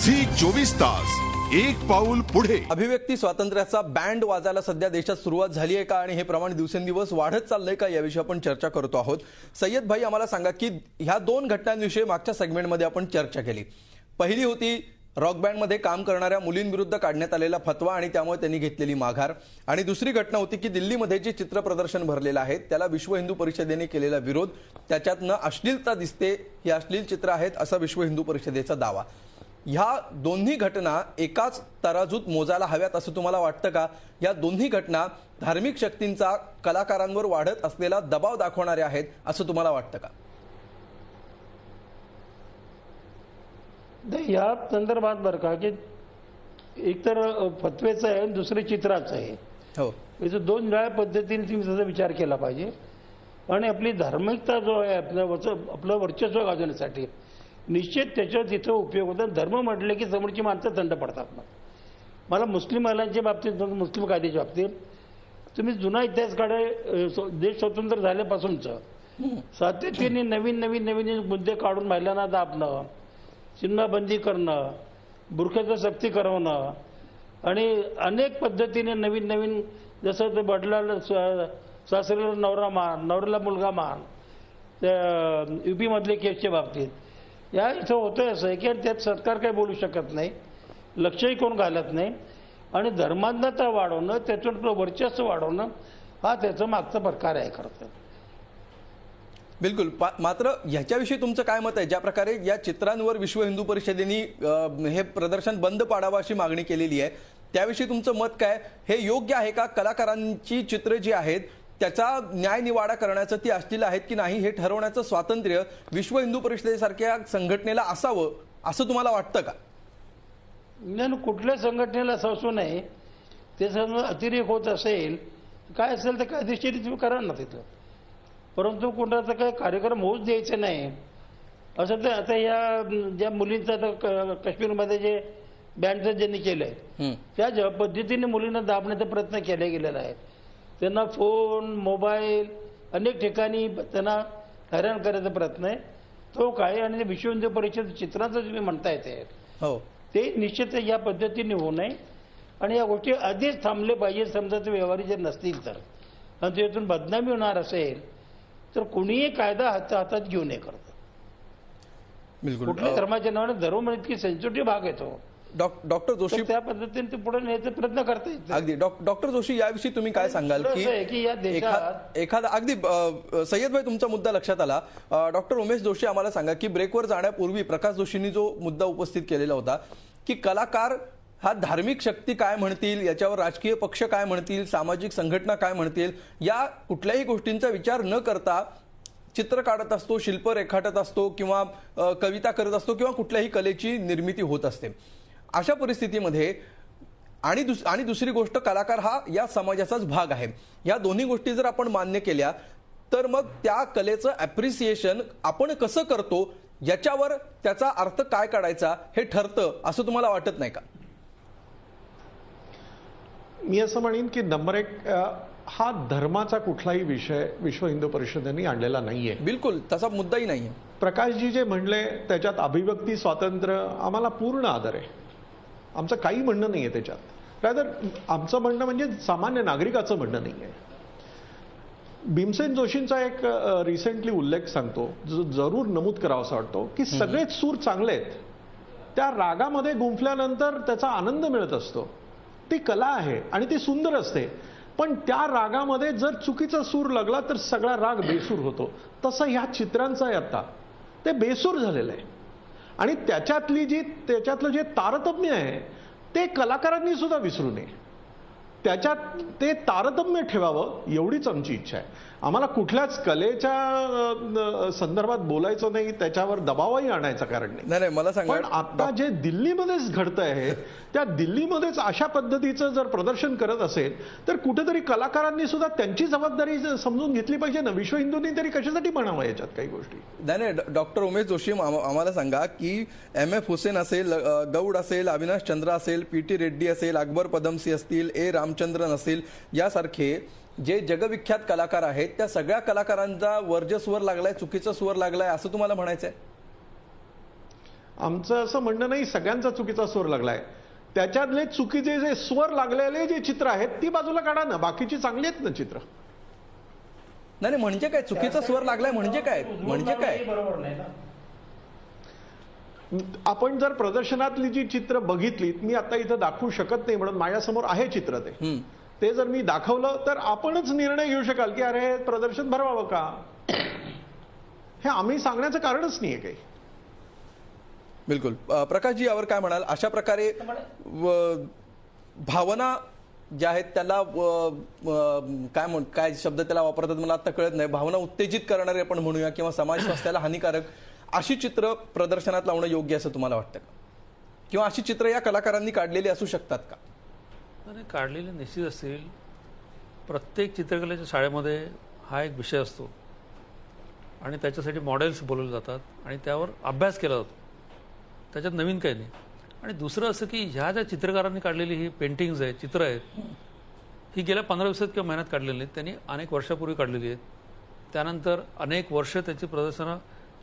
Zee 24 तास एक पाऊल पुढे। अभिव्यक्ती स्वातंत्र्याचा बँड वाजायला सध्या देशात सुरुवात झाली आहे का आणि हे प्रमाण दिवसेंदिवस वाढत चाललंय का याविषयी आपण चर्चा करतो आहोत। सय्यद भाई आम्हाला सांगा की ह्या दोन घटनांविषयी मागच्या सेगमेंटमध्ये आपण चर्चा केली। पहिली होती रॉक बँडमध्ये काम करणाऱ्या मुलींविरुद्ध काढण्यात आलेला फतवा आणि त्यामुळे त्यांनी घेतलेली माघार, आणि दुसरी घटना होती की दिल्लीमध्ये जे चित्र प्रदर्शन भरलेलं आहे त्याला विश्व हिंदू परिषदेने केलेला विरोध, त्याच्यातनं अश्लीलता दिसते, ही अश्लील चित्र आहेत असा विश्व हिंदू परिषदेचा दावा। ह्या दोन्ही घटना एकाच तराजूत मोजायला हव्यात असं तुम्हाला वाटतं का? या दोन्ही घटना धार्मिक शक्तींचा कलाकारांवर वाढत असलेला दबाव दाखवणाऱ्या आहेत असं तुम्हाला वाटतं का? या संदर्भात बरं का की एक तर फतवेचं आहे, दुसरे चित्राचं आहे। हो, याचं दोन वेगळ्या पद्धतीने तुम्ही त्याचा विचार केला पाहिजे आणि आपली धार्मिकता जो आहे आपलं वर्चस्व गाजवण्यासाठी निश्चित त्याच्यावर तिथं उपयोग होतो। धर्म म्हटले की समोरची माणसं थंड पडतात। मला मुस्लिम महिलांच्या बाबतीत, मुस्लिम कायद्याच्या बाबतीत तुम्ही जुना इतिहास काढा, देश स्वतंत्र झाल्यापासूनचं सातत्याने नवीन नवीन नवीन मुद्दे काढून महिलांना दाबणं, चिन्हबंदी करणं, बुरख्याचं सक्ती करवणं आणि अनेक पद्धतीने नवीन नवीन, जसं ते बदलाला सासऱ्याला नवरा मान, नवऱ्याला मुलगा मान, त्या UP मधले केसच्या बाबतीत या इथं होतं असं आहे की त्यात सरकार काही बोलू शकत नाही, लक्षही कोण घालत नाही आणि धर्मांधता वाढवणं, त्यातून वर्चस्व वाढवणं हा त्याचा मागचा प्रकार आहे खरं तर। बिलकुल। मात्र ह्याच्याविषयी तुमचं काय मत आहे? ज्या प्रकारे या चित्रांवर विश्व हिंदू परिषदेने हे प्रदर्शन बंद पाडावं अशी मागणी केलेली आहे, त्याविषयी तुमचं मत काय? हे योग्य आहे का? कलाकारांची चित्र जी आहेत त्याचा न्याय निवाडा करण्याचं ती अश्लील आहेत की नाही हे ठरवण्याचं स्वातंत्र्य विश्व हिंदू परिषदेसारख्या संघटनेला असावं असं तुम्हाला वाटतं का? नाही, कुठल्या संघटनेला असू नये, ते समजा अतिरेक होत असेल काय असेल तर कायदेशीर तुम्ही करा ना तिथं, परंतु कोणाचा काही कार्यक्रम होऊच द्यायचा नाही असं। तर आता या ज्या मुलींचं आता काश्मीरमध्ये जे बँडचं ज्यांनी केलंय त्या ज्या पद्धतीने मुलींना दाबण्याचा प्रयत्न केला गेलेला आहे, त्यांना फोन मोबाईल अनेक ठिकाणी त्यांना हैराण करायचा प्रयत्न आहे तो काय, आणि विश्व हिंदू परिषद चित्रांचं तुम्ही म्हणताय ते निश्चित या पद्धतीने होऊ नये आणि या गोष्टी आधीच थांबले पाहिजे। समजा ते व्यवहारी जर नसतील तर आणि त्यातून बदनामी होणार असेल तर कोणीही कायदा हातात घेऊ नये करतो। बिलकुल, कुठल्या धर्माच्या नावाने धर्म इतकी सेन्सिटिव्ह भाग येतो। डॉक्टर जोशी त्या पद्धतीने ते पुढे नेण्याचा प्रयत्न करतात। अगदी डॉक्टर जोशी याविषयी तुम्ही काय सांगाल की या देशात एखादा अगदी सय्यद भाई तुमचा मुद्दा लक्षात आला। डॉक्टर उमेश जोशी आम्हाला सांगा की ब्रेकवर जाण्यापूर्वी प्रकाश जोशींनी जो मुद्दा उपस्थित केलेला होता की कलाकार हा धार्मिक शक्ती काय म्हणतील, याच्यावर राजकीय पक्ष काय म्हणतील, सामाजिक संघटना काय म्हणतील, या कुठल्याही गोष्टींचा विचार न करता चित्र काढत असतो, शिल्प रेखाटत असतो किंवा कविता करत असतो किंवा कुठल्याही कलेची निर्मिती होत असते। अशा परिस्थितीमध्ये आणि दुसरी गोष्ट, कलाकार हा या समाजाचाच भाग आहे। या दोन्ही गोष्टी जर आपण मान्य केल्या तर मग त्या कलेचं ॲप्रिसिएशन आपण कसं करतो याच्यावर त्याचा अर्थ काय काढायचा हे ठरतं असं तुम्हाला वाटत नाही का? मी असं म्हणेन की नंबर एक, हा धर्माचा कुठलाही विषय विश्व हिंदू परिषदेने आणलेला नाहीये। बिलकुल तसा मुद्दाही नाहीये। प्रकाशजी जे म्हणले त्याच्यात अभिव्यक्ती स्वातंत्र्य आम्हाला पूर्ण आदर आहे, आमचं काही म्हणणं नाहीये त्याच्यात। रादर आमचं म्हणणं म्हणजे सामान्य नागरिकाचं म्हणणं नाहीये। भीमसेन जोशींचा एक रिसेंटली उल्लेख सांगतो जो जरूर नमूद करावासा वाटतो की सगळेच सूर चांगले आहेत, त्या रागामध्ये गुंफल्यानंतर त्याचा आनंद मिळत असतो, ती कला आहे आणि ती सुंदर असते, पण त्या रागामध्ये जर चुकीचा सूर लागला तर सगळा राग बेसूर होतो। तसं ह्या चित्रांचं आहे, आता ते बेसूर झालेलं आहे आणि त्याच्यातलं जे तारतम्य आहे ते कलाकारांनी सुद्धा विसरू नये, त्याच्यात ते तारतम्य ठेवावं एवढीच आमची इच्छा आहे। आम्हाला कुठल्याच कलेच्या संदर्भात बोलायचं नाही, त्याच्यावर दबावही आणायचं कारण नाही। मला सांगा, पण आता जे दिल्लीमध्येच घडतं आहे त्या दिल्लीमध्येच अशा पद्धतीचं जर प्रदर्शन करत असेल तर कुठेतरी कलाकारांनी सुद्धा त्यांची जबाबदारी समजून घेतली पाहिजे ना। विश्व हिंदूंनी तरी कशासाठी म्हणावं याच्यात काही गोष्टी? नाही, डॉक्टर उमेश जोशी आम्हाला सांगा की MF हुसेन असेल, गौड असेल, अविनाश चंद्र असेल, PT रेड्डी असेल, अकबर पदमसी असतील, A रामचंद्रन असेल, यासारखे जे जगविख्यात कलाकार आहेत त्या सगळ्या कलाकारांचा वर्जस्वर लागलाय, चुकीचा स्वर लागलाय असं तुम्हाला म्हणायचंय? आमचं असं म्हणणं नाही सगळ्यांचा चुकीचा स्वर लागलाय. त्याच्यातले चुकीचे जे स्वर लागलेले जे चित्र आहेत ती बाजूला काढा ना, बाकीची चांगली आहेत ना चित्र. नाही म्हणजे काय चुकीचा स्वर लागलाय म्हणजे काय बरोबर नाही ना. आपण जर प्रदर्शनातली जी चित्र बघितलीत, मी आता इथं दाखवू शकत नाही म्हणून माझ्यासमोर आहे चित्र, ते जर मी दाखवलं तर आपणच निर्णय घेऊ शकाल की अरे प्रदर्शन भरवावं का. हे आम्ही सांगण्याचं कारणच नाहीये काही. बिलकुल. प्रकाशजी यावर काय म्हणाल? अशा प्रकारे भावना ज्या आहेत त्याला काय शब्द त्याला वापरतात मला आता कळत नाही, भावना उत्तेजित करणारे आपण म्हणूया किंवा समाज स्वास्थ्याला हानिकारक अशी चित्र प्रदर्शनात लावणं योग्य असं तुम्हाला वाटतं का? किंवा अशी चित्र या कलाकारांनी काढलेली असू शकतात का? नाही, काढलेले निश्चित असतील. प्रत्येक चित्रकलेच्या शाळेमध्ये हा एक विषय असतो आणि त्याच्यासाठी मॉडेल्स बोलवले जातात आणि त्यावर अभ्यास केला जातो. त्याच्यात नवीन काही नाही. आणि दुसरं असं की ह्या ज्या चित्रकारांनी काढलेली ही पेंटिंग्ज आहेत, चित्र आहेत, ही गेल्या 15 दिवसात किंवा महिन्यात काढलेली आहेत. त्यांनी अनेक वर्षापूर्वी काढलेली आहेत. त्यानंतर अनेक वर्ष त्याची प्रदर्शनं,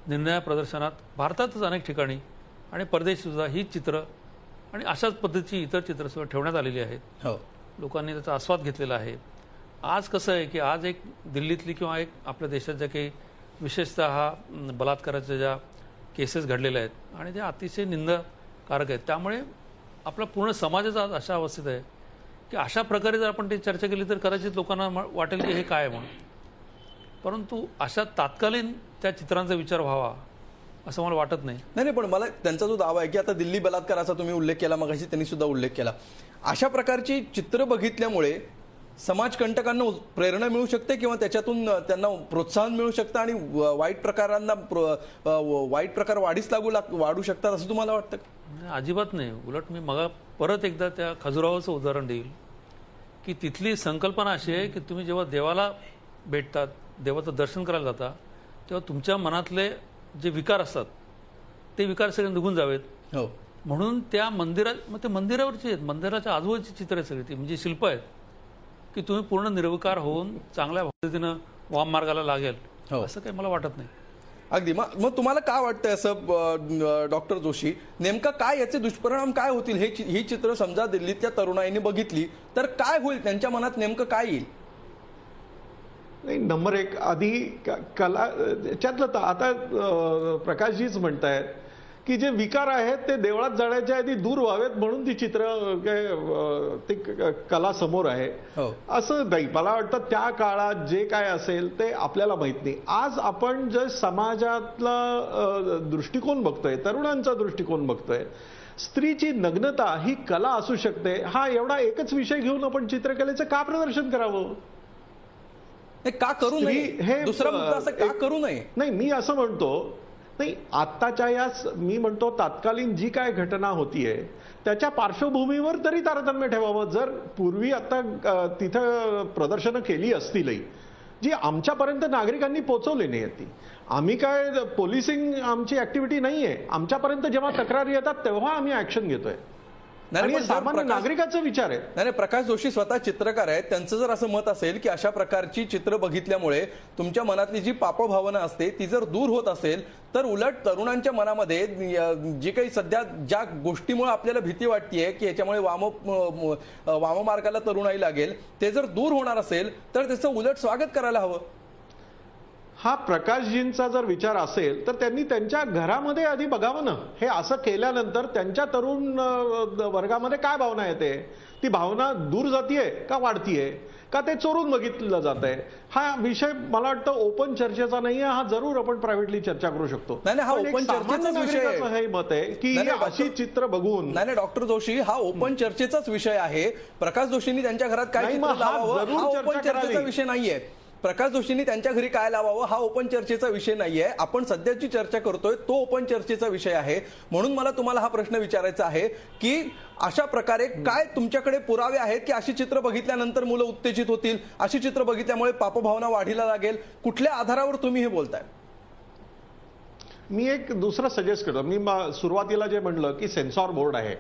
निर्णया प्रदर्शनात भारतातच अनेक ठिकाणी आणि परदेशीसुद्धा ही चित्र आणि अशाच पद्धतीची इतर चित्रसुद्धा ठेवण्यात आलेली आहेत. हो, लोकांनी त्याचा आस्वाद घेतलेला आहे. आज कसं आहे की आज एक दिल्लीतली किंवा एक आपल्या देशात ज्या काही विशेषतः हा बलात्काराच्या ज्या केसेस घडलेल्या आहेत आणि त्या अतिशय निंदकारक आहेत. त्यामुळे आपला पूर्ण समाजच आज अशा अवस्थेत आहे की अशा प्रकारे जर आपण ती चर्चा केली तर कदाचित लोकांना वाटेल की हे काय म्हणून. परंतु अशा तात्कालीन त्या चित्रांचा विचार व्हावा असं मला वाटत नाही. नाही पण मला त्यांचा जो दावा आहे की आता दिल्ली बलात्काराचा तुम्ही उल्लेख केला, मगाशी त्यांनी सुद्धा उल्लेख केला, अशा प्रकारची चित्र बघितल्यामुळे समाजकंटकांना प्रेरणा मिळू शकते किंवा त्याच्यातून त्यांना प्रोत्साहन मिळू शकतं आणि वाईट प्रकार वाढू शकतात असं तुम्हाला वाटतं का? अजिबात नाही. उलट मी मग परत एकदा त्या खजुराहोचं उदाहरण देईल की तिथली संकल्पना अशी आहे की तुम्ही जेव्हा देवाला भेटतात, देवाचं दर्शन करायला जाता, तेव्हा तुमच्या मनातले जे विकार असतात ते विकार सगळे निघून जावेत. हो, म्हणून त्या मंदिरात, मग ते मंदिरावरची आहेत, मंदिराच्या आजूबाजूची चित्र आहेत सगळी ती, म्हणजे शिल्प आहेत की तुम्ही पूर्ण निर्विकार होऊन चांगल्या पद्धतीनं वाम मार्गाला लागेल असं काही मला वाटत नाही. अगदी. मग तुम्हाला काय वाटतंय असं डॉक्टर जोशी, नेमका काय याचे दुष्परिणाम काय होतील? ही चित्र समजा दिल्लीतल्या तरुणाईने बघितली तर काय होईल, त्यांच्या मनात नेमकं काय येईल? नाही, नंबर एक आधी कला त्यातलं आता प्रकाशजीच म्हणतायत की जे विकार आहेत ते देवळात जाण्याच्या आधी दूर व्हावेत म्हणून ती चित्र ती कला समोर आहे असं नाही. मला वाटतं त्या काळात जे काय असेल ते आपल्याला माहित नाही. आज आपण जे समाजातला दृष्टिकोन बघतोय, तरुणांचा दृष्टिकोन बघतोय, स्त्रीची नग्नता ही कला असू शकते, हा एवढा एकच विषय घेऊन आपण चित्रकलेचं का प्रदर्शन करावं? का करू नये? दुसरा मुद्दा असं का करू नये? नाही, मी असं म्हणतो नाही, आत्ताच्या या मी म्हणतो तात्कालीन जी काय घटना होतीये त्याच्या पार्श्वभूमीवर तरी तारतम्य ठेवावं. जर पूर्वी आता तिथं प्रदर्शनं केली असतीलही जी आमच्यापर्यंत नागरिकांनी पोहोचवली नाही ती, आम्ही काय पोलिसिंग आमची ऍक्टिव्हिटी नाहीये, आमच्यापर्यंत जेव्हा तक्रारी येतात तेव्हा आम्ही ऍक्शन घेतोय. सामान्य नागरिकाचा विचार आहे. नाही, प्रकाश जोशी स्वतः चित्रकार आहेत, त्यांचं जर असं मत असेल की अशा प्रकारची चित्र बघितल्यामुळे तुमच्या मनातली जी पापभावना असते ती जर दूर होत असेल तर उलट तरुणांच्या मनामध्ये जी काही सध्या ज्या गोष्टीमुळे आपल्याला भीती वाटतेय की याच्यामुळे वाममार्गाला तरुणाई लागेल, ते जर दूर होणार असेल तर त्याचं उलट स्वागत करायला हवं. हा प्रकाशजींचा जर विचार असेल तर त्यांनी त्यांच्या घरामध्ये आधी बघावं ना. हे असं केल्यानंतर त्यांच्या तरुण वर्गामध्ये काय भावना येते, ती भावना दूर जातीये का वाढतीये, का ते चोरून बघितलं जात आहे? हा विषय मला वाटतं ओपन चर्चेचा नाहीये. हा जरूर आपण प्रायव्हेटली चर्चा करू शकतो. नाही, हा ओपन चर्चेचाच विषय आहे. हे मत आहे की अशी चित्र बघून नाही डॉक्टर जोशी, हा ओपन चर्चेचाच विषय आहे. प्रकाश जोशींनी त्यांच्या घरात काय चित्र लावावं हा ओपन चर्चेचा विषय नाहीये. प्रकाश जोशींनी त्यांच्या घरी काय लावावं हा ओपन चर्चेचा विषय नाहीये. आपण सध्याची चर्चा करतोय तो ओपन चर्चेचा विषय आहे. म्हणून मला तुम्हाला हा प्रश्न विचारायचा आहे की अशा प्रकारे काय तुमच्याकडे पुरावे आहेत की अशी चित्र बघितल्यानंतर मुलं उत्तेजित होतील, अशी चित्र बघितल्यामुळे पापभावना वाढीला लागेल, कुठल्या आधारावर तुम्ही हे बोलताय? मी एक दुसरं सजेस्ट करतो. मी सुरुवातीला जे म्हणलं की सेन्सॉर बोर्ड आहे,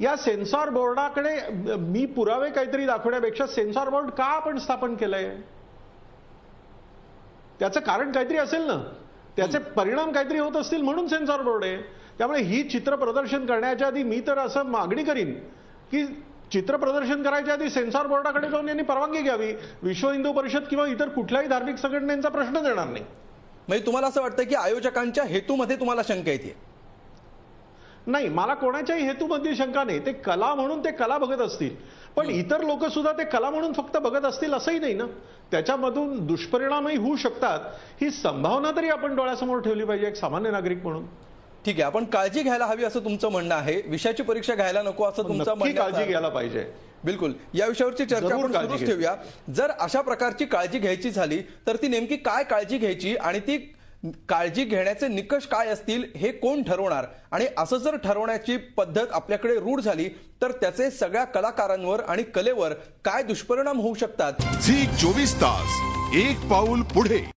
या सेन्सॉर बोर्डाकडे मी पुरावे काहीतरी दाखवण्यापेक्षा सेन्सॉर बोर्ड का आपण स्थापन केलंय त्याचं कारण काहीतरी असेल ना, त्याचे परिणाम काहीतरी होत असतील म्हणून सेन्सॉर बोर्ड आहे. त्यामुळे ही चित्र प्रदर्शन करण्याच्या आधी मी तर असं मागणी करीन की चित्र प्रदर्शन करायच्या आधी सेन्सॉर बोर्डाकडे जाऊन यांनी परवानगी घ्यावी. विश्व हिंदू परिषद किंवा इतर कुठल्याही धार्मिक संघटनेचा प्रश्नच येणार नाही. म्हणजे तुम्हाला असं वाटतं की आयोजकांच्या हेतूमध्ये तुम्हाला शंका येते? नाही, मला कोणाच्याही हेतूमध्ये शंका नाही. ते कला म्हणून ते कला बघत असतील, पण इतर लोक सुद्धा ते कला म्हणून फक्त बघत असतील असंही नाही ना. त्याच्यामधून दुष्परिणामही होऊ शकतात, ही संभावना तरी आपण डोळ्यासमोर ठेवली पाहिजे एक सामान्य नागरिक म्हणून. ठीक आहे, आपण काळजी घ्यायला हवी असं तुमचं म्हणणं आहे, विषयाची परीक्षा घ्यायला नको असं तुमचं नक्की म्हणणं काळजी घ्यायला पाहिजे. बिलकुल, या विषयावरची चर्चा जरूर आपण काळजी सुरूच ठेवूया. जर अशा प्रकारची काळजी घ्यायची झाली तर ती नेमकी काय काळजी घ्यायची आणि ती काळजी घेण्याचे निकष काय असतील हे कोण ठरवणार? आणि असं जर ठरवण्याची पद्धत आपल्याकडे रूढ झाली तर त्याचे सगळ्या कलाकारांवर आणि कलेवर काय दुष्परिणाम होऊ शकतात? झी 24 तास एक पाऊल पुढे.